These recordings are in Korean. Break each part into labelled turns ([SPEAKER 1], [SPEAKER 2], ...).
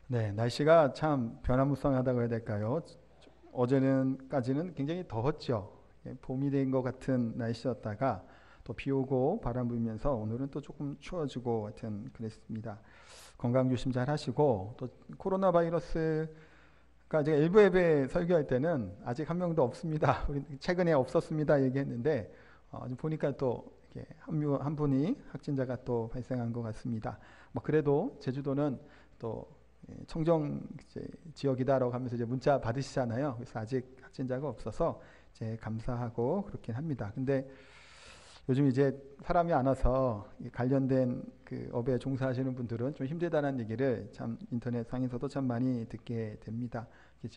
[SPEAKER 1] 네, 날씨가 참 변화무쌍하다고 해야 될까요? 어제는까지는 굉장히 더웠죠. 예, 봄이 된 것 같은 날씨였다가 또 비 오고 바람 불면서 오늘은 또 조금 추워지고 하여튼 그랬습니다. 건강 조심 잘 하시고 또 코로나 바이러스가 제가 일부 예배 설교할 때는 아직 한 명도 없습니다. 우리 최근에 없었습니다 얘기했는데 지금 보니까 또 이렇게 한 분이 확진자가 또 발생한 것 같습니다. 뭐 그래도 제주도는 또 청정 지역이다라고 하면서 이제 문자 받으시잖아요. 그래서 아직 확진자가 없어서 이제 감사하고 그렇긴 합니다. 근데 요즘 이제 사람이 안 와서 관련된 그 업에 종사하시는 분들은 좀 힘들다는 얘기를 참 인터넷 상에서도 참 많이 듣게 됩니다.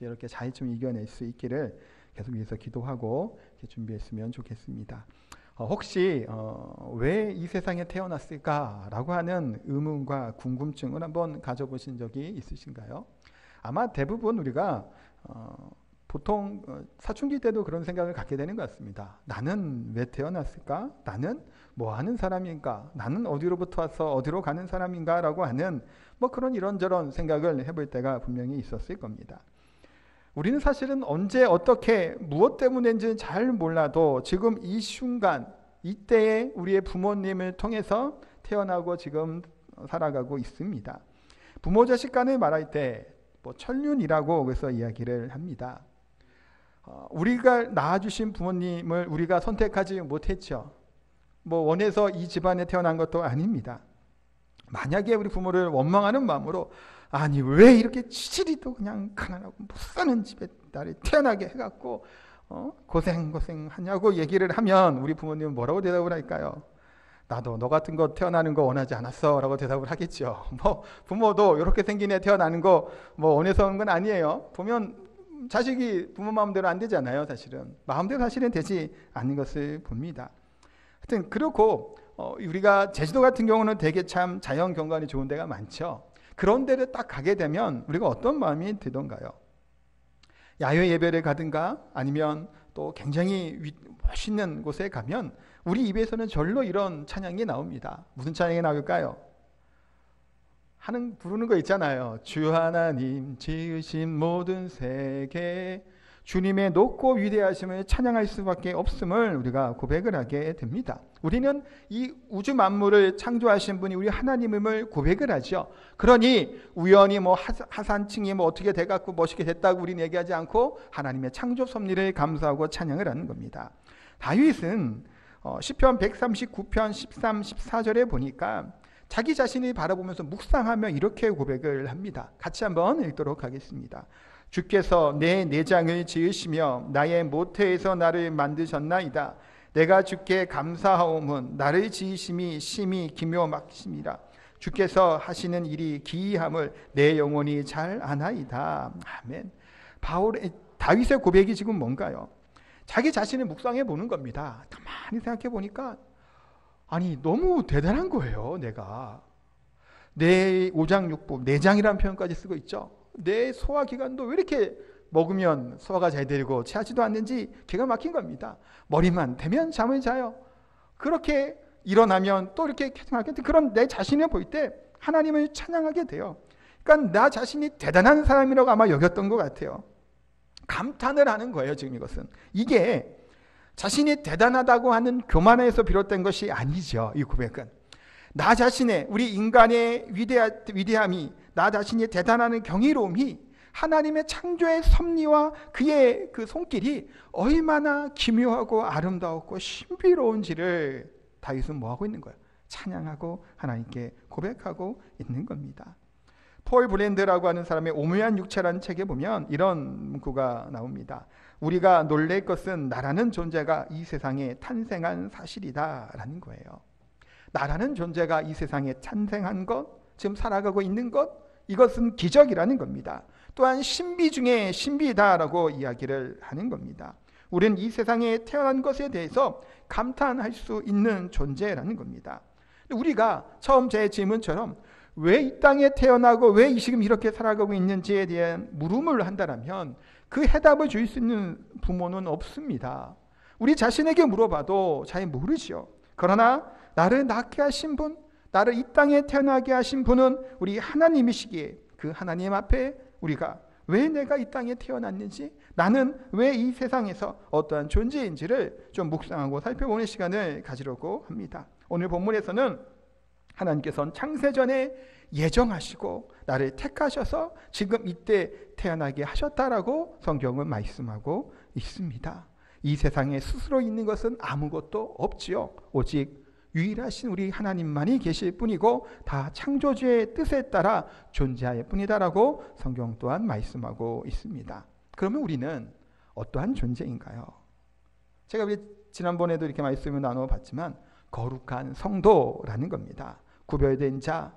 [SPEAKER 1] 이렇게 잘 좀 이겨낼 수 있기를 계속 위해서 기도하고 이렇게 준비했으면 좋겠습니다. 혹시 왜 이 세상에 태어났을까라고 하는 의문과 궁금증을 한번 가져보신 적이 있으신가요? 아마 대부분 우리가 보통 사춘기 때도 그런 생각을 갖게 되는 것 같습니다. 나는 왜 태어났을까? 나는 뭐 하는 사람인가? 나는 어디로부터 와서 어디로 가는 사람인가? 라고 하는 뭐 그런 이런저런 생각을 해볼 때가 분명히 있었을 겁니다. 우리는 사실은 언제 어떻게 무엇 때문인지는 잘 몰라도 지금 이 순간 이때에 우리의 부모님을 통해서 태어나고 지금 살아가고 있습니다. 부모 자식 간을 말할 때 뭐 천륜이라고 그래서 이야기를 합니다. 우리가 낳아주신 부모님을 우리가 선택하지 못했죠. 뭐 원해서 이 집안에 태어난 것도 아닙니다. 만약에 우리 부모를 원망하는 마음으로 아니 왜 이렇게 치질이도 그냥 가난하고 못 사는 집에 나를 태어나게 해갖고 고생하냐고 얘기를 하면 우리 부모님은 뭐라고 대답을 할까요? 나도 너 같은 거 태어나는 거 원하지 않았어 라고 대답을 하겠죠. 뭐 부모도 이렇게 생긴 애 태어나는 거 뭐 원해서 하는 건 아니에요. 보면 자식이 부모 마음대로 안 되잖아요. 사실은 마음대로 사실은 되지 않는 것을 봅니다. 하여튼 그렇고 우리가 제주도 같은 경우는 되게 참 자연 경관이 좋은 데가 많죠. 그런 데를 딱 가게 되면 우리가 어떤 마음이 들던가요? 야외 예배를 가든가 아니면 또 굉장히 멋있는 곳에 가면 우리 입에서는 절로 이런 찬양이 나옵니다. 무슨 찬양이 나올까요? 부르는 거 있잖아요. 주 하나님 지으신 모든 세계 주님의 높고 위대하심을 찬양할 수밖에 없음을 우리가 고백을 하게 됩니다. 우리는 이 우주 만물을 창조하신 분이 우리 하나님임을 고백을 하죠. 그러니 우연히 뭐 하산층이 뭐 어떻게 돼갖고 멋있게 됐다고 우리는 얘기하지 않고 하나님의 창조 섭리를 감사하고 찬양을 하는 겁니다. 다윗은 시편 139편 13, 14절에 보니까 자기 자신을 바라보면서 묵상하며 이렇게 고백을 합니다. 같이 한번 읽도록 하겠습니다. 주께서 내 내장을 지으시며 나의 모태에서 나를 만드셨나이다. 내가 주께 감사하오문 나를 지으심이 심히 기묘 막심이라. 주께서 하시는 일이 기이함을 내 영혼이 잘 아나이다. 아멘. 다윗의 고백이 지금 뭔가요? 자기 자신을 묵상해 보는 겁니다. 가만히 생각해 보니까 아니 너무 대단한 거예요. 내가 내 오장육부 내장이라는 표현까지 쓰고 있죠. 내 소화기관도 왜 이렇게 먹으면 소화가 잘 되고 체하지도 않는지 기가 막힌 겁니다. 머리만 대면 잠을 자요. 그렇게 일어나면 또 이렇게 그런 내 자신을 볼 때 하나님을 찬양하게 돼요. 그러니까 나 자신이 대단한 사람이라고 아마 여겼던 것 같아요. 감탄을 하는 거예요. 지금 이것은 이게 자신이 대단하다고 하는 교만에서 비롯된 것이 아니죠. 이 고백은 나 자신의 우리 인간의 위대함이 나 자신이 대단한 경이로움이 하나님의 창조의 섭리와 그의 그 손길이 얼마나 기묘하고 아름다웠고 신비로운지를 다윗은 뭐하고 있는 거예요? 찬양하고 하나님께 고백하고 있는 겁니다. 폴 브랜드라고 하는 사람의 오묘한 육체라는 책에 보면 이런 문구가 나옵니다. 우리가 놀랄 것은 나라는 존재가 이 세상에 탄생한 사실이다 라는 거예요. 나라는 존재가 이 세상에 탄생한 것, 지금 살아가고 있는 것, 이것은 기적이라는 겁니다. 또한 신비 중에 신비다라고 이야기를 하는 겁니다. 우리는 이 세상에 태어난 것에 대해서 감탄할 수 있는 존재라는 겁니다. 우리가 처음 제 질문처럼 왜 이 땅에 태어나고 왜 지금 이렇게 살아가고 있는지에 대한 물음을 한다면 그 해답을 줄 수 있는 부모는 없습니다. 우리 자신에게 물어봐도 잘 모르죠. 그러나 나를 낳게 하신 분, 나를 이 땅에 태어나게 하신 분은 우리 하나님이시기에 그 하나님 앞에 우리가 왜 내가 이 땅에 태어났는지, 나는 왜 이 세상에서 어떠한 존재인지를 좀 묵상하고 살펴보는 시간을 가지려고 합니다. 오늘 본문에서는 하나님께서는 창세전에 예정하시고 나를 택하셔서 지금 이때 태어나게 하셨다라고 성경은 말씀하고 있습니다. 이 세상에 스스로 있는 것은 아무것도 없지요. 오직 유일하신 우리 하나님만이 계실 뿐이고 다 창조주의 뜻에 따라 존재할 뿐이다라고 성경 또한 말씀하고 있습니다. 그러면 우리는 어떠한 존재인가요? 제가 지난번에도 이렇게 말씀을 나눠봤지만 거룩한 성도라는 겁니다. 구별된 자,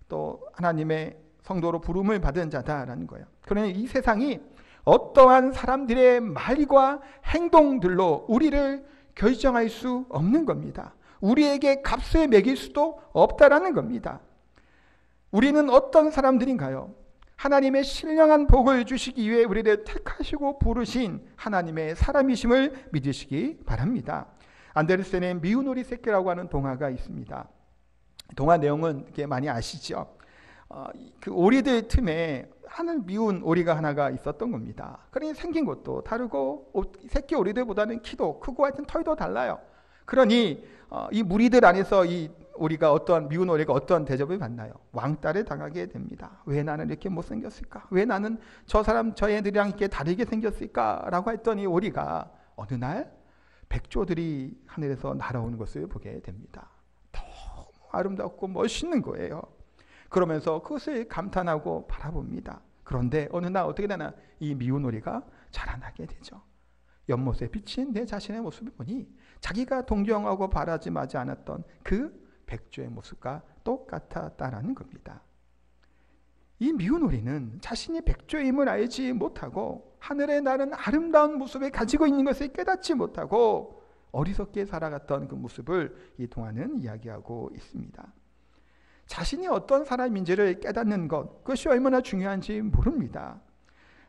[SPEAKER 1] 또 하나님의 성도로 부름을 받은 자다라는 거예요. 그러니 이 세상이 어떠한 사람들의 말과 행동들로 우리를 결정할 수 없는 겁니다. 우리에게 값을 매길 수도 없다라는 겁니다. 우리는 어떤 사람들인가요? 하나님의 신령한 복을 주시기 위해 우리를 택하시고 부르신 하나님의 사람이심을 믿으시기 바랍니다. 안데르센의 미운 오리 새끼라고 하는 동화가 있습니다. 동화 내용은 이렇게 많이 아시죠? 그 오리들 틈에 하는 미운 오리가 하나가 있었던 겁니다. 그러니 생긴 것도 다르고 새끼 오리들보다는 키도 크고 하여튼 털도 달라요. 그러니 이 무리들 안에서 이 오리가 미운 오리가 어떤 대접을 받나요? 왕따를 당하게 됩니다. 왜 나는 이렇게 못생겼을까? 왜 나는 저 애들이랑 이렇게 다르게 생겼을까? 라고 했더니 오리가 어느 날 백조들이 하늘에서 날아오는 것을 보게 됩니다. 너무 아름답고 멋있는 거예요. 그러면서 그것을 감탄하고 바라봅니다. 그런데 어느 날 어떻게 되나 이 미운 오리가 자라나게 되죠. 연못에 비친 내 자신의 모습을 보니 자기가 동경하고 바라지 마지 않았던 그 백조의 모습과 똑같았다라는 겁니다. 이 미운 오리는 자신이 백조임을 알지 못하고 하늘에 나는 아름다운 모습을 가지고 있는 것을 깨닫지 못하고 어리석게 살아갔던 그 모습을 이 동화는 이야기하고 있습니다. 자신이 어떤 사람인지를 깨닫는 것, 그것이 얼마나 중요한지 모릅니다.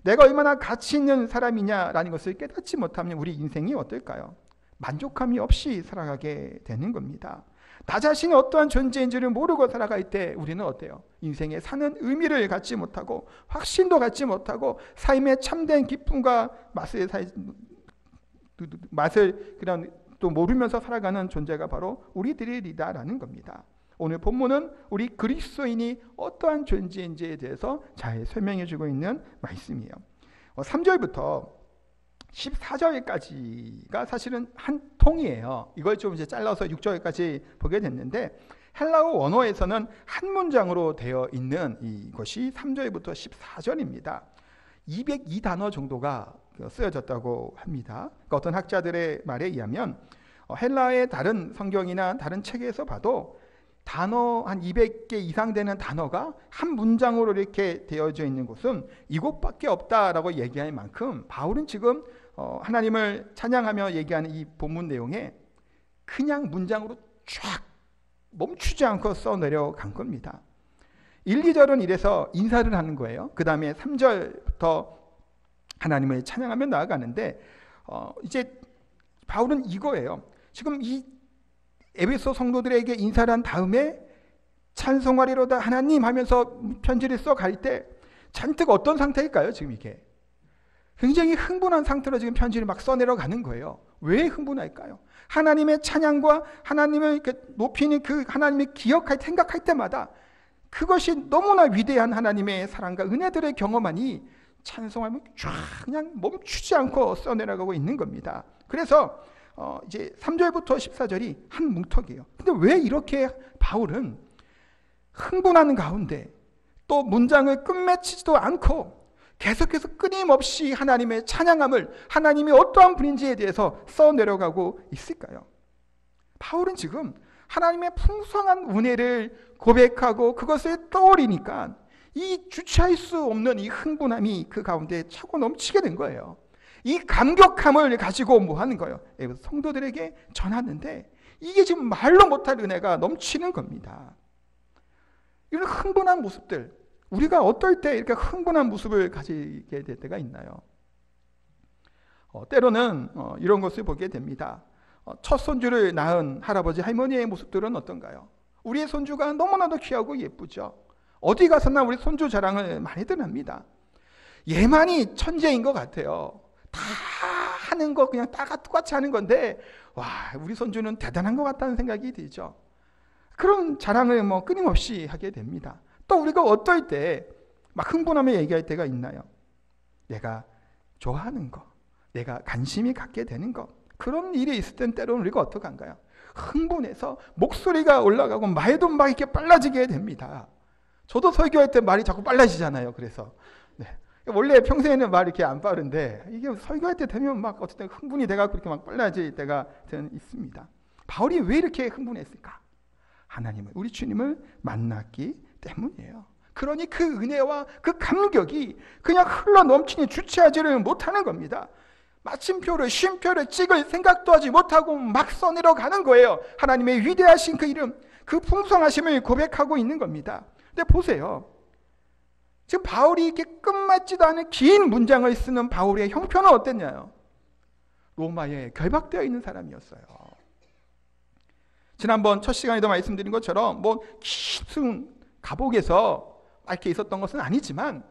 [SPEAKER 1] 내가 얼마나 가치 있는 사람이냐라는 것을 깨닫지 못하면 우리 인생이 어떨까요? 만족함이 없이 살아가게 되는 겁니다. 나 자신이 어떠한 존재인지를 모르고 살아갈 때 우리는 어때요? 인생에 사는 의미를 갖지 못하고 확신도 갖지 못하고 삶의 참된 기쁨과 맛을 그냥 또 모르면서 살아가는 존재가 바로 우리들이다라는 겁니다. 오늘 본문은 우리 그리스도인이 어떠한 존재인지에 대해서 잘 설명해 주고 있는 말씀이에요. 3절부터 14절까지가 사실은 한 통이에요. 이걸 좀 이제 잘라서 6절까지 보게 됐는데 헬라어 원어에서는 한 문장으로 되어 있는 이것이 3절부터 14절입니다. 202단어 정도가 쓰여졌다고 합니다. 그러니까 어떤 학자들의 말에 의하면 헬라의 다른 성경이나 다른 책에서 봐도 단어 한 200개 이상 되는 단어가 한 문장으로 이렇게 되어져 있는 곳은 이곳밖에 없다라고 얘기할 만큼 바울은 지금 하나님을 찬양하며 얘기하는 이 본문 내용에 그냥 문장으로 쫙 멈추지 않고 써내려간 겁니다. 1, 2절은 이래서 인사를 하는 거예요. 그 다음에 3절부터 하나님을 찬양하며 나아가는데 이제 바울은 이거예요. 지금 이 에베소 성도들에게 인사를 한 다음에 찬송하리로다 하나님 하면서 편지를 써갈 때 잔뜩 어떤 상태일까요? 지금 이게 굉장히 흥분한 상태로 지금 편지를 막 써내려가는 거예요. 왜 흥분할까요? 하나님의 찬양과 하나님을 이렇게 높이는 그 하나님을 생각할 때마다 그것이 너무나 위대한 하나님의 사랑과 은혜들을 경험하니 찬송하면 쫙 그냥 멈추지 않고 써내려가고 있는 겁니다. 그래서 이제 3절부터 14절이 한 뭉텅이에요. 근데 왜 이렇게 바울은 흥분하는 가운데 또 문장을 끝맺히지도 않고 계속해서 끊임없이 하나님의 찬양함을 하나님이 어떠한 분인지에 대해서 써내려가고 있을까요? 바울은 지금 하나님의 풍성한 은혜를 고백하고 그것을 떠올리니까 이 주체할 수 없는 이 흥분함이 그 가운데 차고 넘치게 된 거예요. 이 감격함을 가지고 뭐 하는 거예요? 성도들에게 전하는데 이게 지금 말로 못할 은혜가 넘치는 겁니다. 이런 흥분한 모습들, 우리가 어떨 때 이렇게 흥분한 모습을 가지게 될 때가 있나요? 때로는 이런 것을 보게 됩니다. 첫 손주를 낳은 할아버지 할머니의 모습들은 어떤가요? 우리의 손주가 너무나도 귀하고 예쁘죠. 어디 가서나 우리 손주 자랑을 많이들 합니다. 얘만이 천재인 것 같아요. 다 하는 거 그냥 다 똑같이 하는 건데 와, 우리 손주는 대단한 것 같다는 생각이 들죠. 그런 자랑을 끊임없이 하게 됩니다. 또 우리가 어떨 때 막 흥분하며 얘기할 때가 있나요? 내가 좋아하는 거, 내가 관심이 갖게 되는 거, 그런 일이 있을 땐 때로는 우리가 어떻게 한가요? 흥분해서 목소리가 올라가고 말도 막 이렇게 빨라지게 됩니다. 저도 설교할 때 말이 자꾸 빨라지잖아요. 그래서 원래 평소에는 말 이렇게 안 빠른데 이게 설교할 때 되면 막 어쨌든 흥분이 돼가지고 그렇게 막 빨라질 때가 있습니다. 바울이 왜 이렇게 흥분했을까? 하나님을, 우리 주님을 만났기 때문이에요. 그러니 그 은혜와 그 감격이 그냥 흘러 넘치니 주체하지를 못하는 겁니다. 마침표를, 쉼표를 찍을 생각도 하지 못하고 막 써내려가는 거예요. 하나님의 위대하신 그 이름, 그 풍성하심을 고백하고 있는 겁니다. 근데 보세요. 지금 바울이 이렇게 끝맞지도 않은 긴 문장을 쓰는 바울의 형편은 어땠냐요? 로마에 결박되어 있는 사람이었어요. 지난번 첫 시간에도 말씀드린 것처럼 깊은 감옥에서 이렇게 있었던 것은 아니지만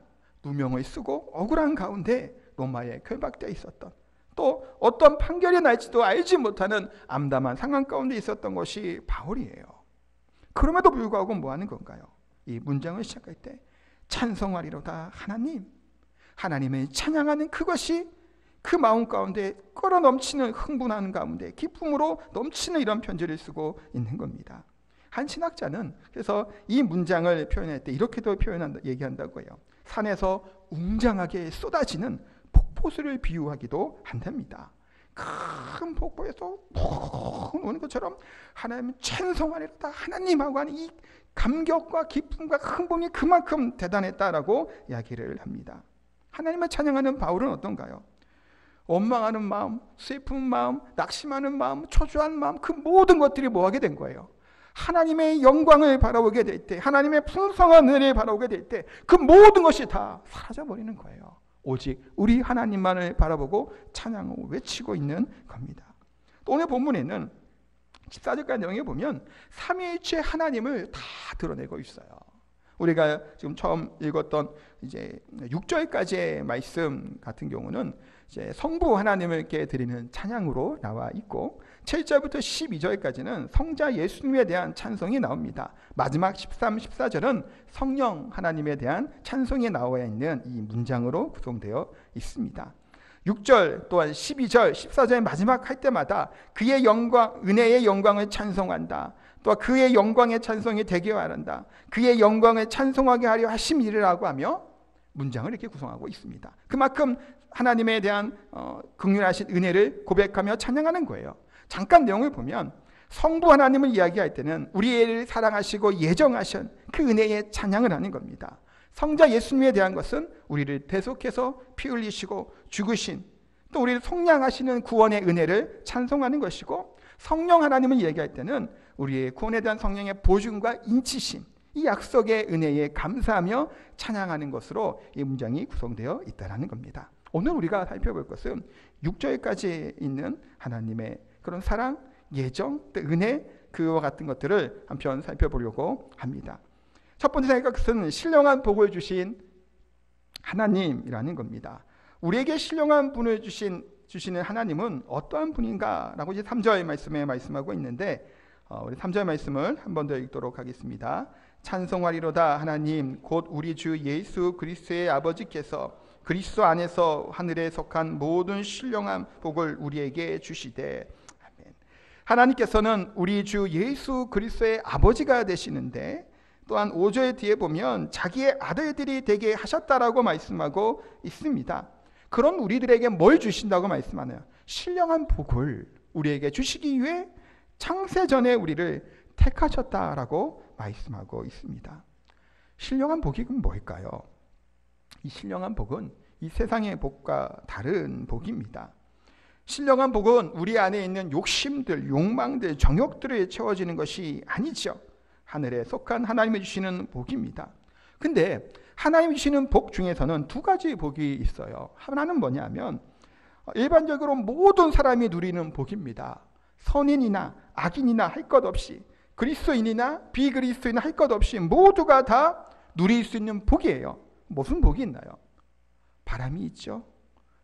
[SPEAKER 1] 누명을 쓰고 억울한 가운데 로마에 결박되어 있었던, 또 어떤 판결이 날지도 알지 못하는 암담한 상황 가운데 있었던 것이 바울이에요. 그럼에도 불구하고 뭐 하는 건가요? 이 문장을 시작할 때 찬송하리로다 하나님, 하나님을 찬양하는 그것이 그 마음 가운데 끌어 넘치는 흥분하는 가운데 기쁨으로 넘치는 이런 편지를 쓰고 있는 겁니다. 한 신학자는 그래서 이 문장을 표현할 때 이렇게도 얘기한다고 해요. 산에서 웅장하게 쏟아지는 폭포수를 비유하기도 한답니다. 큰 폭포에서 푹 오는 것처럼 하나님 찬송하리로다 하나님하고 하는 이 감격과 기쁨과 흥분이 그만큼 대단했다라고 이야기를 합니다. 하나님을 찬양하는 바울은 어떤가요? 원망하는 마음, 슬픈 마음, 낙심하는 마음, 초조한 마음, 그 모든 것들이 뭐하게 된 거예요? 하나님의 영광을 바라보게 될 때, 하나님의 풍성한 은혜를 바라보게 될 때 그 모든 것이 다 사라져버리는 거예요. 오직 우리 하나님만을 바라보고 찬양하고 외치고 있는 겁니다. 또 오늘 본문에는 14절까지 내용에 보면 삼위일체 하나님을 다 드러내고 있어요. 우리가 지금 처음 읽었던 이제 6절까지의 말씀 같은 경우는 이제 성부 하나님을 이렇게 드리는 찬양으로 나와 있고 7절부터 12절까지는 성자 예수님에 대한 찬송이 나옵니다. 마지막 13, 14절은 성령 하나님에 대한 찬송이 나와 있는 이 문장으로 구성되어 있습니다. 6절 또한 12절, 14절의 마지막 할 때마다 그의 영광, 은혜의 영광을 찬송한다. 또 그의 영광의 찬송이 되게 바란다. 그의 영광을 찬송하게 하려 하심이라고 하며 문장을 이렇게 구성하고 있습니다. 그만큼 하나님에 대한 긍휼하신 은혜를 고백하며 찬양하는 거예요. 잠깐 내용을 보면 성부 하나님을 이야기할 때는 우리를 사랑하시고 예정하신 그 은혜의 찬양을 하는 겁니다. 성자 예수님에 대한 것은 우리를 대속해서 피 흘리시고 죽으신, 또 우리를 속량하시는 구원의 은혜를 찬송하는 것이고, 성령 하나님을 얘기할 때는 우리의 구원에 대한 성령의 보증과 인치심, 이 약속의 은혜에 감사하며 찬양하는 것으로 이 문장이 구성되어 있다는 겁니다. 오늘 우리가 살펴볼 것은 6절까지 있는 하나님의 그런 사랑, 예정, 은혜, 그와 같은 것들을 한편 살펴보려고 합니다. 첫 번째 생각은 신령한 복을 주신 하나님이라는 겁니다. 우리에게 신령한 분을 주시는 하나님은 어떠한 분인가라고 이제 3절 말씀에 말씀하고 있는데, 우리 3절 말씀을 한 번 더 읽도록 하겠습니다. 찬송하리로다 하나님 곧 우리 주 예수 그리스도의 아버지께서 그리스도 안에서 하늘에 속한 모든 신령한 복을 우리에게 주시되. 아멘. 하나님께서는 우리 주 예수 그리스도의 아버지가 되시는데, 또한 5절 뒤에 보면 자기의 아들들이 되게 하셨다라고 말씀하고 있습니다. 그런 우리들에게 뭘 주신다고 말씀하나요? 신령한 복을 우리에게 주시기 위해 창세전에 우리를 택하셨다라고 말씀하고 있습니다. 신령한 복이 뭘까요? 이 신령한 복은 이 세상의 복과 다른 복입니다. 신령한 복은 우리 안에 있는 욕심들, 욕망들, 정욕들을 채워지는 것이 아니죠. 하늘에 속한 하나님이 주시는 복입니다. 근데 하나님이 주시는 복 중에서는 두 가지 복이 있어요. 하나는 뭐냐면 일반적으로 모든 사람이 누리는 복입니다. 선인이나 악인이나 할 것 없이, 그리스도인이나 비그리스도인 할 것 없이 모두가 다 누릴 수 있는 복이에요. 무슨 복이 있나요? 바람이 있죠.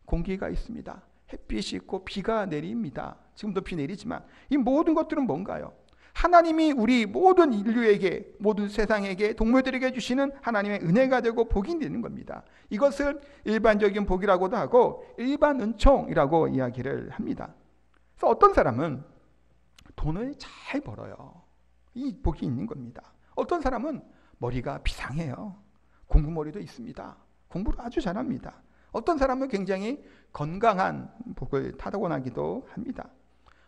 [SPEAKER 1] 공기가 있습니다. 햇빛이 있고 비가 내립니다. 지금도 비 내리지만 이 모든 것들은 뭔가요? 하나님이 우리 모든 인류에게, 모든 세상에게, 동물들에게 주시는 하나님의 은혜가 되고 복이 되는 겁니다. 이것을 일반적인 복이라고도 하고 일반 은총이라고 이야기를 합니다. 그래서 어떤 사람은 돈을 잘 벌어요. 이 복이 있는 겁니다. 어떤 사람은 머리가 비상해요. 공부머리도 있습니다. 공부를 아주 잘합니다. 어떤 사람은 굉장히 건강한 복을 타고나기도 합니다.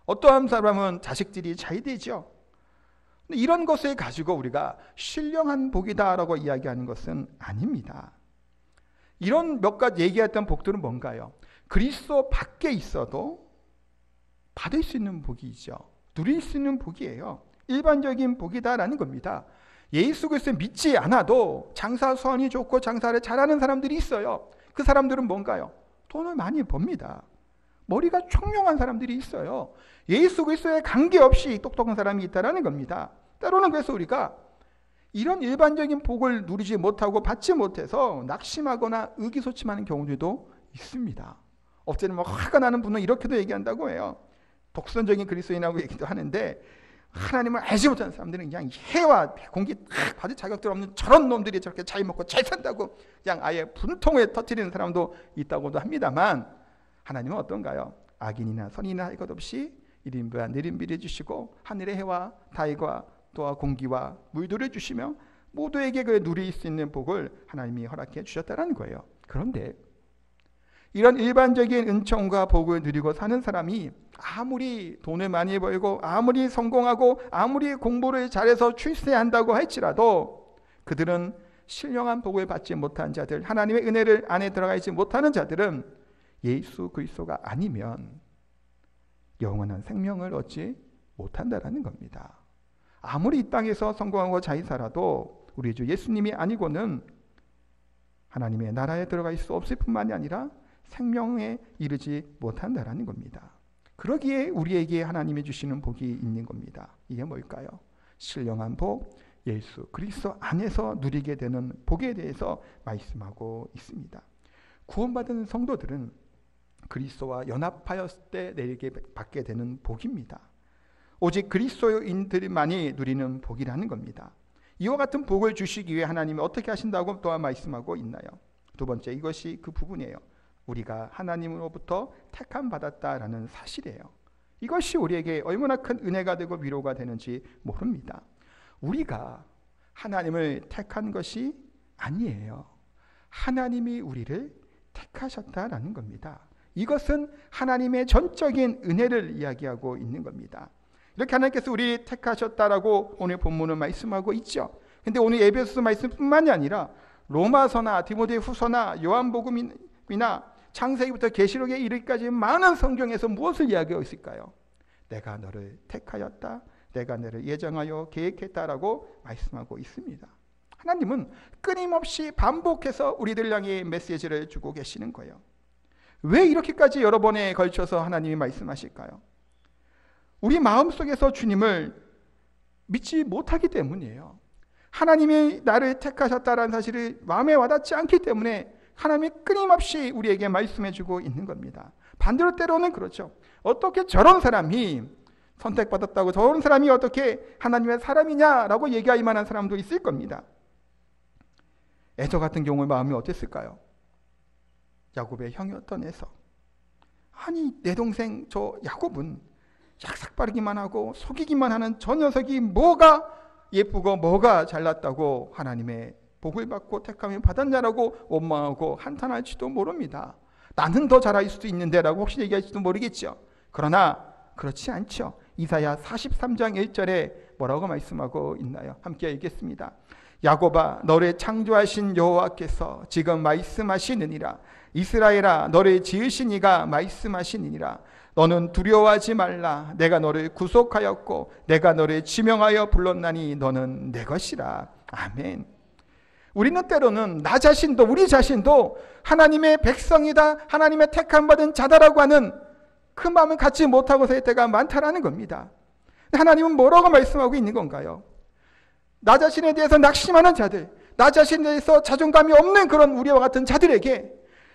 [SPEAKER 1] 어떠한 사람은 자식들이 잘 되죠. 이런 것을 가지고 우리가 신령한 복이다라고 이야기하는 것은 아닙니다. 이런 몇 가지 얘기했던 복들은 뭔가요? 그리스도 밖에 있어도 받을 수 있는 복이죠. 누릴 수 있는 복이에요. 일반적인 복이다라는 겁니다. 예수 그리스도 믿지 않아도 장사 수완이 좋고 장사를 잘하는 사람들이 있어요. 그 사람들은 뭔가요? 돈을 많이 법니다. 머리가 총명한 사람들이 있어요. 예수 그리스도에 관계없이 똑똑한 사람이 있다는 겁니다. 때로는 그래서 우리가 이런 일반적인 복을 누리지 못하고 받지 못해서 낙심하거나 의기소침하는 경우들도 있습니다. 어제는 뭐 화가 나는 분은 이렇게도 얘기한다고 해요. 독선적인 그리스도인이라고 얘기도 하는데 하나님을 알지 못하는 사람들은 그냥 해와 공기 딱 받을 자격들 없는 저런 놈들이 저렇게 잘 먹고 잘 산다고 그냥 아예 분통을 터뜨리는 사람도 있다고도 합니다만 하나님은 어떤가요? 악인이나 선인이나 할 것 없이 이른비와 내림비를 주시고 하늘의 해와 달과 또한 공기와 물들을 주시며 모두에게 그 누릴 수 있는 복을 하나님이 허락해 주셨다는 거예요. 그런데 이런 일반적인 은총과 복을 누리고 사는 사람이 아무리 돈을 많이 벌고 아무리 성공하고 아무리 공부를 잘해서 출세한다고 할지라도 그들은 신령한 복을 받지 못한 자들, 하나님의 은혜를 안에 들어가 있지 못하는 자들은 예수 그리스도가 아니면 영원한 생명을 얻지 못한다라는 겁니다. 아무리 이 땅에서 성공하고 잘 살아도 우리 주 예수님이 아니고는 하나님의 나라에 들어갈 수 없을 뿐만이 아니라 생명에 이르지 못한다라는 겁니다. 그러기에 우리에게 하나님이 주시는 복이 있는 겁니다. 이게 뭘까요? 신령한 복, 예수 그리스도 안에서 누리게 되는 복에 대해서 말씀하고 있습니다. 구원받은 성도들은 그리스도와 연합하였을 때 내게 받게 되는 복입니다. 오직 그리스도인들만이 누리는 복이라는 겁니다. 이와 같은 복을 주시기 위해 하나님이 어떻게 하신다고 또한 말씀하고 있나요? 두 번째, 이것이 그 부분이에요. 우리가 하나님으로부터 택함 받았다라는 사실이에요. 이것이 우리에게 얼마나 큰 은혜가 되고 위로가 되는지 모릅니다. 우리가 하나님을 택한 것이 아니에요. 하나님이 우리를 택하셨다라는 겁니다. 이것은 하나님의 전적인 은혜를 이야기하고 있는 겁니다. 이렇게 하나님께서 우리 택하셨다라고 오늘 본문은 말씀하고 있죠. 근데 오늘 에베소서 말씀뿐만이 아니라 로마서나 디모데후서나 요한복음이나 창세기부터 계시록에 이르기까지 많은 성경에서 무엇을 이야기하고 있을까요? 내가 너를 택하였다. 내가 너를 예정하여 계획했다라고 말씀하고 있습니다. 하나님은 끊임없이 반복해서 우리들 향해 메시지를 주고 계시는 거예요. 왜 이렇게까지 여러 번에 걸쳐서 하나님이 말씀하실까요? 우리 마음속에서 주님을 믿지 못하기 때문이에요. 하나님이 나를 택하셨다는 사실을 마음에 와닿지 않기 때문에 하나님이 끊임없이 우리에게 말씀해주고 있는 겁니다. 반대로 때로는 그렇죠. 어떻게 저런 사람이 선택받았다고 저런 사람이 어떻게 하나님의 사람이냐라고 얘기할 만한 사람도 있을 겁니다. 에서 같은 경우의 마음이 어땠을까요? 야곱의 형이었던 에서. 아니 내 동생 저 야곱은 약삭빠르기만 하고 속이기만 하는 저 녀석이 뭐가 예쁘고 뭐가 잘났다고 하나님의 복을 받고 택함을 받았냐라고 원망하고 한탄할지도 모릅니다. 나는 더 잘할 수도 있는데 라고 혹시 얘기할지도 모르겠죠. 그러나 그렇지 않죠. 이사야 43장 1절에 뭐라고 말씀하고 있나요? 함께 읽겠습니다. 야곱아 너를 창조하신 여호와께서 지금 말씀하시느니라. 이스라엘아 너를 지으신 이가 말씀하시느니라. 너는 두려워하지 말라. 내가 너를 구속하였고 내가 너를 지명하여 불렀나니 너는 내 것이라. 아멘. 우리는 때로는 나 자신도 우리 자신도 하나님의 백성이다, 하나님의 택함받은 자다라고 하는 그 마음을 갖지 못하고 살 때가 많다라는 겁니다. 하나님은 뭐라고 말씀하고 있는 건가요? 나 자신에 대해서 낙심하는 자들, 나 자신에 대해서 자존감이 없는 그런 우리와 같은 자들에게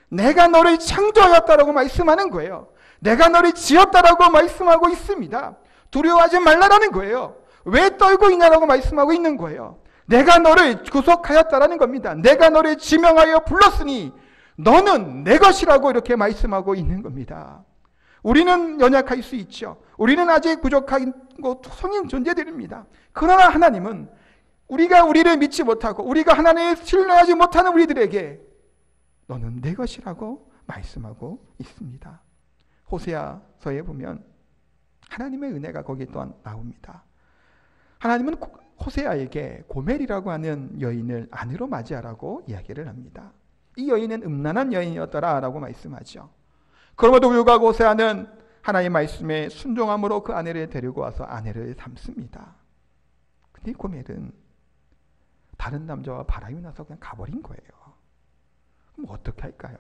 [SPEAKER 1] 내가 너를 창조하였다라고 말씀하는 거예요. 내가 너를 지었다라고 말씀하고 있습니다. 두려워하지 말라라는 거예요. 왜 떨고 있냐라고 말씀하고 있는 거예요. 내가 너를 구속하였다라는 겁니다. 내가 너를 지명하여 불렀으니 너는 내 것이라고 이렇게 말씀하고 있는 겁니다. 우리는 연약할 수 있죠. 우리는 아직 부족하고 성인 존재들입니다. 그러나 하나님은 우리가 우리를 믿지 못하고 우리가 하나님을 신뢰하지 못하는 우리들에게 너는 내 것이라고 말씀하고 있습니다. 호세아서에 보면 하나님의 은혜가 거기에 또한 나옵니다. 하나님은 호세아에게 고멜이라고 하는 여인을 아내로 맞이하라고 이야기를 합니다. 이 여인은 음란한 여인이었더라라고 말씀하죠. 그럼에도 불구하고 호세아는 하나님의 말씀에 순종함으로 그 아내를 데리고 와서 아내를 삼습니다. 근데 이 고멜은 다른 남자와 바람이 나서 그냥 가버린 거예요. 그럼 어떻게 할까요?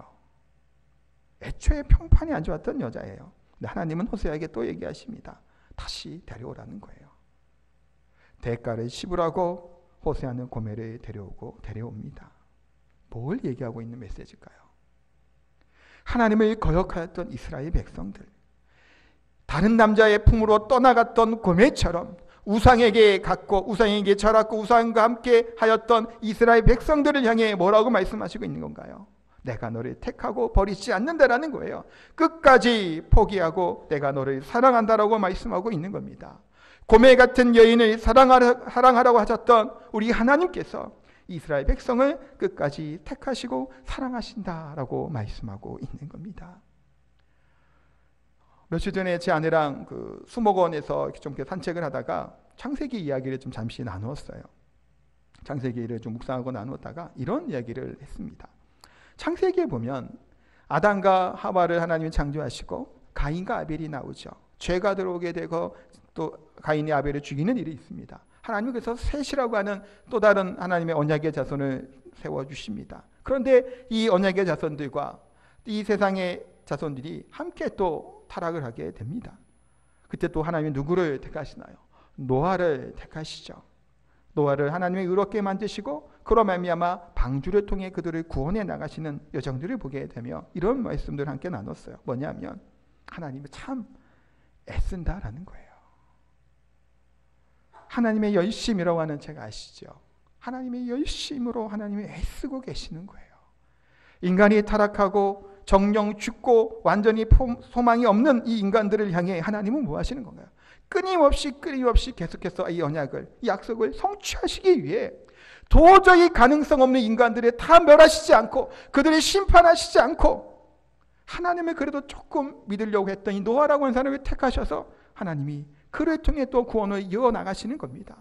[SPEAKER 1] 애초에 평판이 안 좋았던 여자예요. 근데 하나님은 호세아에게 또 얘기하십니다. 다시 데려오라는 거예요. 대가를 씹으라고 호세아는 고멜을 데려옵니다. 뭘 얘기하고 있는 메시지일까요? 하나님을 거역하였던 이스라엘 백성들, 다른 남자의 품으로 떠나갔던 고멜처럼 우상에게 갔고 우상에게 절하고 우상과 함께 하였던 이스라엘 백성들을 향해 뭐라고 말씀하시고 있는 건가요? 내가 너를 택하고 버리지 않는다라는 거예요. 끝까지 포기하고 내가 너를 사랑한다라고 말씀하고 있는 겁니다. 고멜 같은 여인을 사랑하라고 하셨던 우리 하나님께서 이스라엘 백성을 끝까지 택하시고 사랑하신다라고 말씀하고 있는 겁니다. 며칠 전에 제 아내랑 그 수목원에서 좀 산책을 하다가 창세기 이야기를 좀 잠시 나누었어요. 창세기를 좀 묵상하고 나누었다가 이런 이야기를 했습니다. 창세기에 보면 아담과 하와를 하나님이 창조하시고 가인과 아벨이 나오죠. 죄가 들어오게 되고 또 가인이 아벨을 죽이는 일이 있습니다. 하나님은 그래서 셋이라고 하는 또 다른 하나님의 언약의 자손을 세워주십니다. 그런데 이 언약의 자손들과 이 세상의 자손들이 함께 또 타락을 하게 됩니다. 그때 또 하나님이 누구를 택하시나요? 노아를 택하시죠. 노아를 하나님이 의롭게 만드시고 그로 말미암아 방주를 통해 그들을 구원해 나가시는 여정들을 보게 되며 이런 말씀들을 함께 나눴어요. 뭐냐면 하나님이 참 애쓴다라는 거예요. 하나님의 열심이라고 하는 책 아시죠? 하나님의 열심으로 하나님이 애쓰고 계시는 거예요. 인간이 타락하고 정령 죽고 완전히 소망이 없는 이 인간들을 향해 하나님은 뭐 하시는 건가요? 끊임없이 계속해서 이 언약을, 이 약속을 성취하시기 위해 도저히 가능성 없는 인간들을 다 멸하시지 않고 그들을 심판하시지 않고 하나님을 그래도 조금 믿으려고 했더니 노아라고 하는 사람을 택하셔서 하나님이 그를 통해 또 구원을 이어나가시는 겁니다.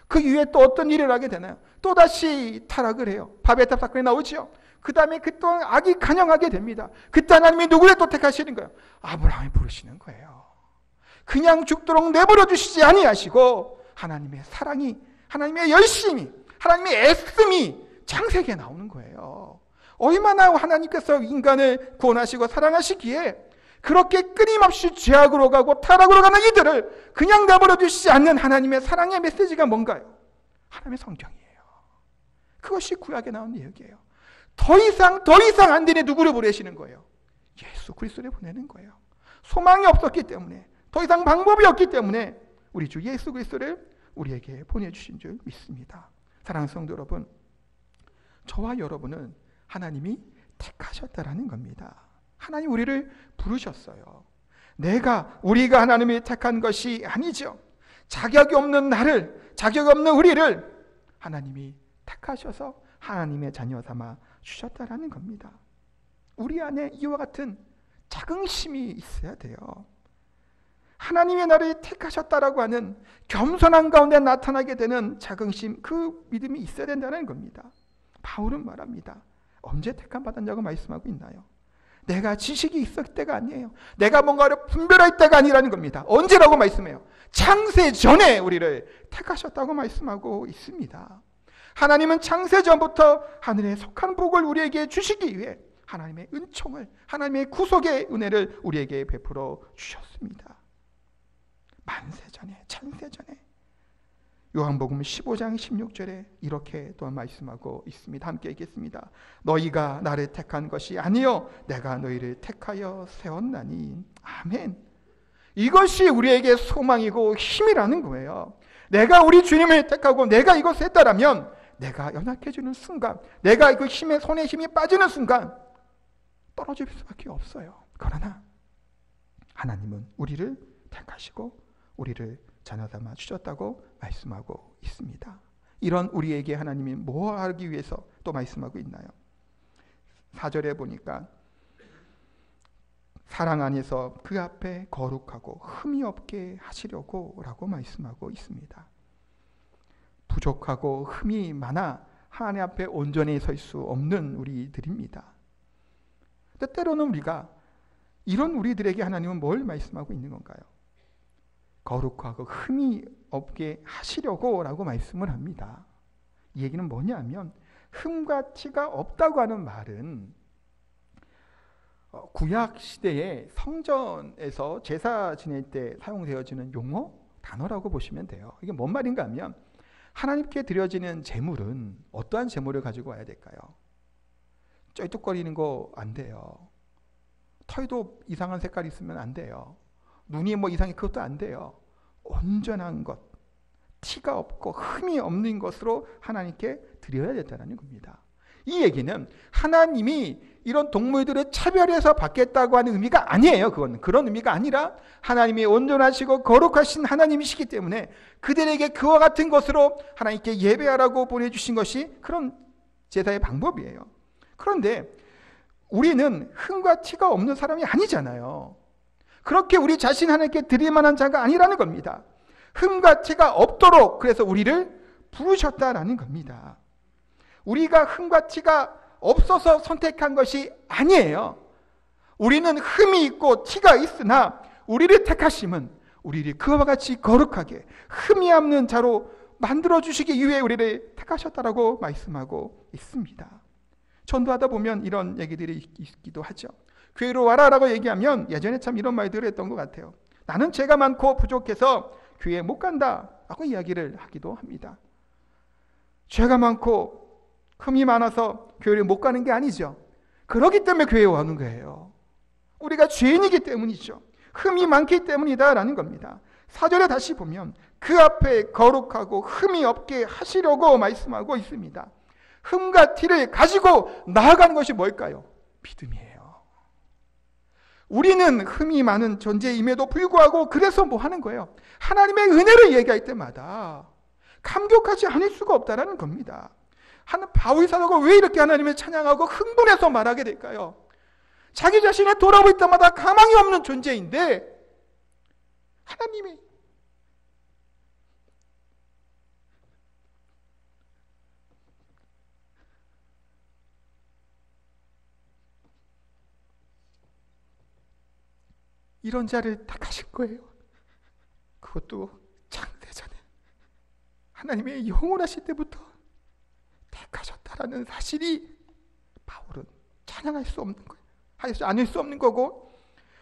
[SPEAKER 1] 그 이후에 또 어떤 일을 하게 되나요? 또다시 타락을 해요. 바벨탑 사건이 나오죠. 그 다음에 그 또한 악이 간영하게 됩니다. 그때 하나님이 누구를 또 택하시는 거예요? 아브라함을 부르시는 거예요. 그냥 죽도록 내버려 주시지 아니하시고 하나님의 사랑이, 하나님의 열심이, 하나님의 애씀이 창세기에 나오는 거예요. 얼마나 하나님께서 인간을 구원하시고 사랑하시기에 그렇게 끊임없이 죄악으로 가고 타락으로 가는 이들을 그냥 내버려 두시지 않는 하나님의 사랑의 메시지가 뭔가요? 하나님의 성경이에요. 그것이 구약에 나온 이야기예요. 더 이상 안 되니 누구를 보내시는 거예요? 예수 그리스도를 보내는 거예요. 소망이 없었기 때문에, 더 이상 방법이 없기 때문에 우리 주 예수 그리스도를 우리에게 보내주신 줄 믿습니다. 사랑하는 성도 여러분, 저와 여러분은 하나님이 택하셨다라는 겁니다. 하나님 우리를 부르셨어요. 우리가 하나님이 택한 것이 아니죠. 자격이 없는 나를, 자격이 없는 우리를 하나님이 택하셔서 하나님의 자녀 삼아 주셨다라는 겁니다. 우리 안에 이와 같은 자긍심이 있어야 돼요. 하나님의 나를 택하셨다라고 하는 겸손한 가운데 나타나게 되는 자긍심, 그 믿음이 있어야 된다는 겁니다. 바울은 말합니다. 언제 택함 받았냐고 말씀하고 있나요? 내가 지식이 있을 때가 아니에요. 내가 뭔가를 분별할 때가 아니라는 겁니다. 언제라고 말씀해요? 창세 전에 우리를 택하셨다고 말씀하고 있습니다. 하나님은 창세 전부터 하늘에 속한 복을 우리에게 주시기 위해 하나님의 은총을, 하나님의 구속의 은혜를 우리에게 베풀어 주셨습니다. 만세 전에, 창세 전에 요한복음 15장 16절에 이렇게 또 말씀하고 있습니다. 함께 읽겠습니다. 너희가 나를 택한 것이 아니요 내가 너희를 택하여 세웠나니. 아멘. 이것이 우리에게 소망이고 힘이라는 거예요. 내가 우리 주님을 택하고 내가 이것을 했다라면 내가 연약해지는 순간, 내가 그 손에 힘이 빠지는 순간 떨어질 수밖에 없어요. 그러나 하나님은 우리를 택하시고 우리를 자녀 삼아 주셨다고 말씀하고 있습니다. 이런 우리에게 하나님이 뭐 하기 위해서 또 말씀하고 있나요? 4절에 보니까 사랑 안에서 그 앞에 거룩하고 흠이 없게 하시려고 라고 말씀하고 있습니다. 부족하고 흠이 많아 하나님 앞에 온전히 설 수 없는 우리들입니다. 때때로는 우리가 이런 우리들에게 하나님은 뭘 말씀하고 있는 건가요? 거룩하고 흠이 없게 하시려고 라고 말씀을 합니다. 이 얘기는 뭐냐면 흠과 티가 없다고 하는 말은 구약 시대의 성전에서 제사 지낼 때 사용되어지는 용어, 단어라고 보시면 돼요. 이게 뭔 말인가 하면 하나님께 드려지는 제물은 어떠한 제물을 가지고 와야 될까요? 쩔뚝거리는 거 안 돼요. 털도 이상한 색깔이 있으면 안 돼요. 눈이 뭐 이상해, 그것도 안 돼요. 온전한 것, 티가 없고 흠이 없는 것으로 하나님께 드려야 된다는 겁니다. 이 얘기는 하나님이 이런 동물들을 차별해서 받겠다고 하는 의미가 아니에요. 그런 의미가 아니라 하나님이 온전하시고 거룩하신 하나님이시기 때문에 그들에게 그와 같은 것으로 하나님께 예배하라고 보내주신 것이 그런 제사의 방법이에요. 그런데 우리는 흠과 티가 없는 사람이 아니잖아요. 그렇게 우리 자신 하나님께 드릴 만한 자가 아니라는 겁니다. 흠과 티가 없도록 그래서 우리를 부르셨다라는 겁니다. 우리가 흠과 티가 없어서 선택한 것이 아니에요. 우리는 흠이 있고 티가 있으나 우리를 택하심은 우리를 그와 같이 거룩하게 흠이 없는 자로 만들어주시기 위해 우리를 택하셨다라고 말씀하고 있습니다. 전도하다 보면 이런 얘기들이 있기도 하죠. 교회로 와라라고 얘기하면 예전에 참 이런 말들을 했던 것 같아요. 나는 죄가 많고 부족해서 교회에 못 간다라고 이야기를 하기도 합니다. 죄가 많고 흠이 많아서 교회를 못 가는 게 아니죠. 그렇기 때문에 교회에 오는 거예요. 우리가 죄인이기 때문이죠. 흠이 많기 때문이다라는 겁니다. 4절에 다시 보면 그 앞에 거룩하고 흠이 없게 하시려고 말씀하고 있습니다. 흠과 티를 가지고 나아가는 것이 뭘까요? 믿음이에요. 우리는 흠이 많은 존재임에도 불구하고 그래서 뭐 하는 거예요? 하나님의 은혜를 얘기할 때마다 감격하지 않을 수가 없다라는 겁니다. 바울 사도가 왜 이렇게 하나님을 찬양하고 흥분해서 말하게 될까요? 자기 자신을 돌아볼 때마다 가망이 없는 존재인데 하나님이 이런 자를 택하신 거예요. 그것도 창세전에 하나님의 영원하실 때부터 택하셨다라는 사실이 바울은 찬양할 수 없는 거예요. 하지 않을 수 없는 거고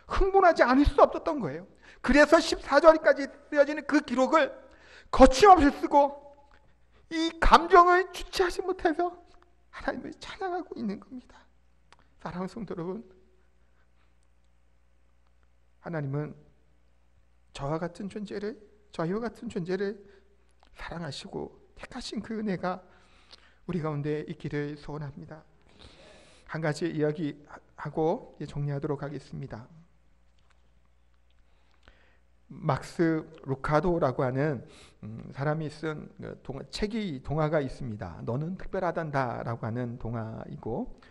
[SPEAKER 1] 흥분하지 않을 수 없었던 거예요. 그래서 14절까지 되어지는 그 기록을 거침없이 쓰고 이 감정을 주체하지 못해서 하나님을 찬양하고 있는 겁니다. 사랑하는 성도 여러분, 하나님은 저와 같은 존재를, 저희와 같은 존재를 사랑하시고 택하신 그 은혜가 우리 가운데 있기를 소원합니다. 한 가지 이야기하고 정리하도록 하겠습니다. 막스 루카도라고 하는 사람이 쓴 동화가 있습니다. 너는 특별하단다라고 하는 동화이고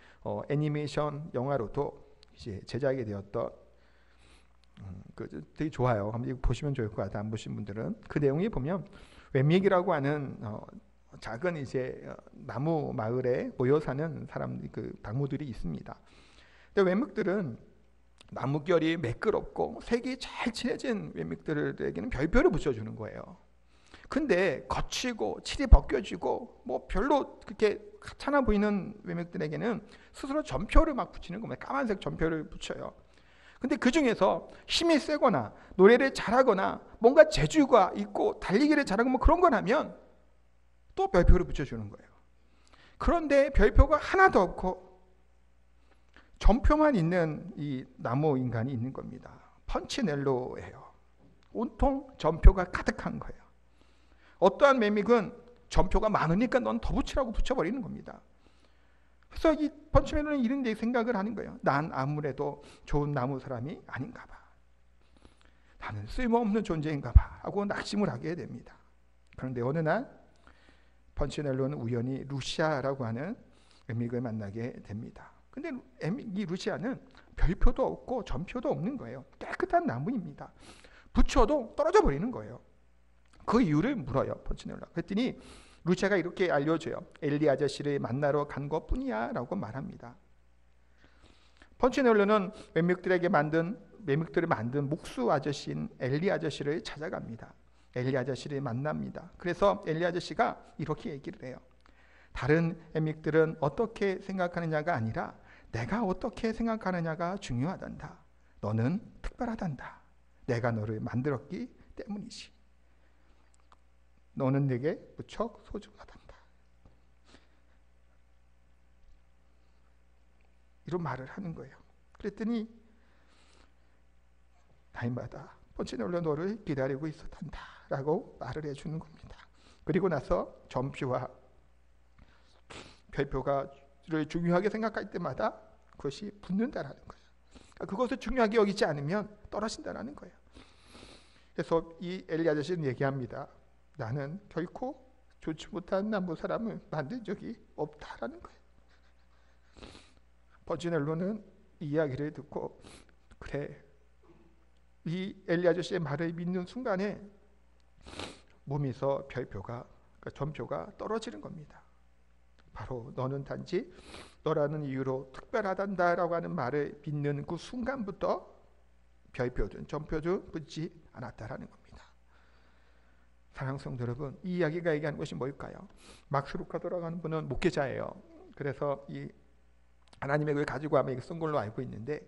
[SPEAKER 1] 애니메이션 영화로도 이제 제작이 되었던 되게 좋아요. 한번 보시면 좋을 것 같아요. 안 보신 분들은. 그 내용이 보면 웸믹이라고 하는 작은 이제 나무 마을에 모여 사는 당무들이 있습니다. 근데 웸믹들은 나무결이 매끄럽고 색이 잘 칠해진 웸믹들에게는 별표를 붙여주는 거예요. 근데 거치고 칠이 벗겨지고 뭐 별로 그렇게 하찮아 보이는 웸믹들에게는 스스로 점표를 막 붙이는 겁니다. 까만색 점표를 붙여요. 근데 그 중에서 힘이 세거나 노래를 잘하거나 뭔가 재주가 있고 달리기를 잘하고 뭐 그런 거라면 또 별표를 붙여주는 거예요. 그런데 별표가 하나도 없고 점표만 있는 이 나무 인간이 있는 겁니다. 펀치넬로예요. 온통 점표가 가득한 거예요. 어떠한 매믹은 점표가 많으니까 넌 더 붙이라고 붙여버리는 겁니다. 그래서 이 펀치넬로는 이런 데 생각을 하는 거예요. 난 아무래도 좋은 나무 사람이 아닌가 봐. 나는 쓸모없는 존재인가 봐 하고 낙심을 하게 됩니다. 그런데 어느 날 펀치넬로는 우연히 루시아라고 하는 매믹을 만나게 됩니다. 근데 이 루시아는 별표도 없고 점표도 없는 거예요. 깨끗한 나무입니다. 붙여도 떨어져 버리는 거예요. 그 이유를 물어요, 펀치넬로가. 그랬더니 루시아가 이렇게 알려줘요. 엘리 아저씨를 만나러 간 것뿐이야 라고 말합니다. 펀치넬로는 매믹들을 만든 목수 아저씨인 엘리 아저씨를 찾아갑니다. 엘리 아저씨를 만납니다. 그래서 엘리 아저씨가 이렇게 얘기를 해요. 다른 매믹들은 어떻게 생각하느냐가 아니라 내가 어떻게 생각하느냐가 중요하단다. 너는 특별하단다. 내가 너를 만들었기 때문이지. 너는 내게 무척 소중하단다. 이런 말을 하는 거예요. 그랬더니 날마다 펀치넬로 너를 기다리고 있었단다 라고 말을 해주는 겁니다. 그리고 나서 점표와 별표가를 중요하게 생각할 때마다 그것이 붙는다라는 거예요. 그러니까 그것을 중요하게 여기지 않으면 떨어진다라는 거예요. 그래서 이 엘리 아저씨는 얘기합니다. 나는 결코 좋지 못한 나무 사람을 만든 적이 없다라는 거예요. 펀치넬로는 이 이야기를 듣고 그래, 이 엘리 아저씨의 말을 믿는 순간에 몸에서 별표가, 그러니까 점표가 떨어지는 겁니다. 바로 너는 단지 너라는 이유로 특별하단다라고 하는 말을 믿는 그 순간부터 별표든 점표든 붙지 않았다라는 겁니다. 사랑하는 성도 여러분, 이 이야기가 얘기하는 것이 뭘까요? 막스 루카도라고 하는 분은 목회자예요. 그래서 이 하나님의 걸 가지고 아마 쓴 걸로 알고 있는데,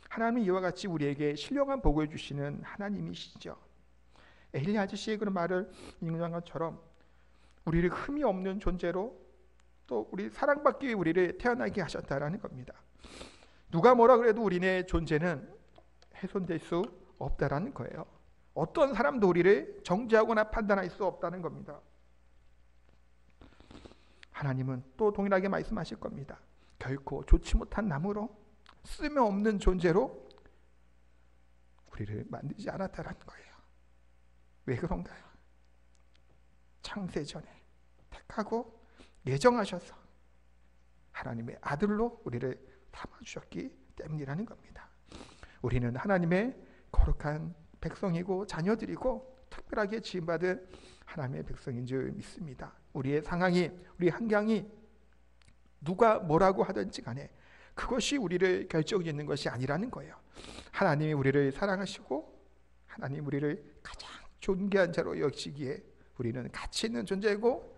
[SPEAKER 1] 하나님은 이와 같이 우리에게 신령한 복을 주시는 하나님이시죠. 엘리 아저씨의 그런 말을 인용한 것처럼 우리를 흠이 없는 존재로 또 우리 사랑받기 위해 우리를 태어나게 하셨다라는 겁니다. 누가 뭐라 그래도 우리의 존재는 훼손될 수 없다라는 거예요. 어떤 사람도 우리를 정죄하거나 판단할 수 없다는 겁니다. 하나님은 또 동일하게 말씀하실 겁니다. 결코 좋지 못한 나무로 쓸모없는 존재로 우리를 만들지 않았다라는 거예요. 왜 그런가요? 창세전에 택하고 예정하셔서 하나님의 아들로 우리를 담아주셨기 때문이라는 겁니다. 우리는 하나님의 거룩한 백성이고 자녀들이고 특별하게 지음받은 하나님의 백성인 줄 믿습니다. 우리의 상황이, 우리 환경이 누가 뭐라고 하든지 간에 그것이 우리를 결정짓는 것이 아니라는 거예요. 하나님이 우리를 사랑하시고 하나님 우리를 가장 존귀한 자로 여기시기에 우리는 가치 있는 존재이고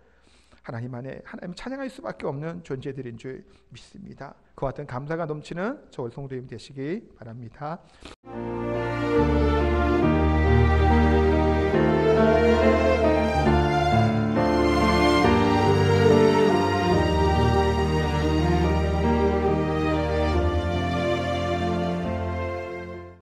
[SPEAKER 1] 하나님 안에 하나님 찬양할 수밖에 없는 존재들인 줄 믿습니다. 그와 같은 감사가 넘치는 저 성도님 되시기 바랍니다.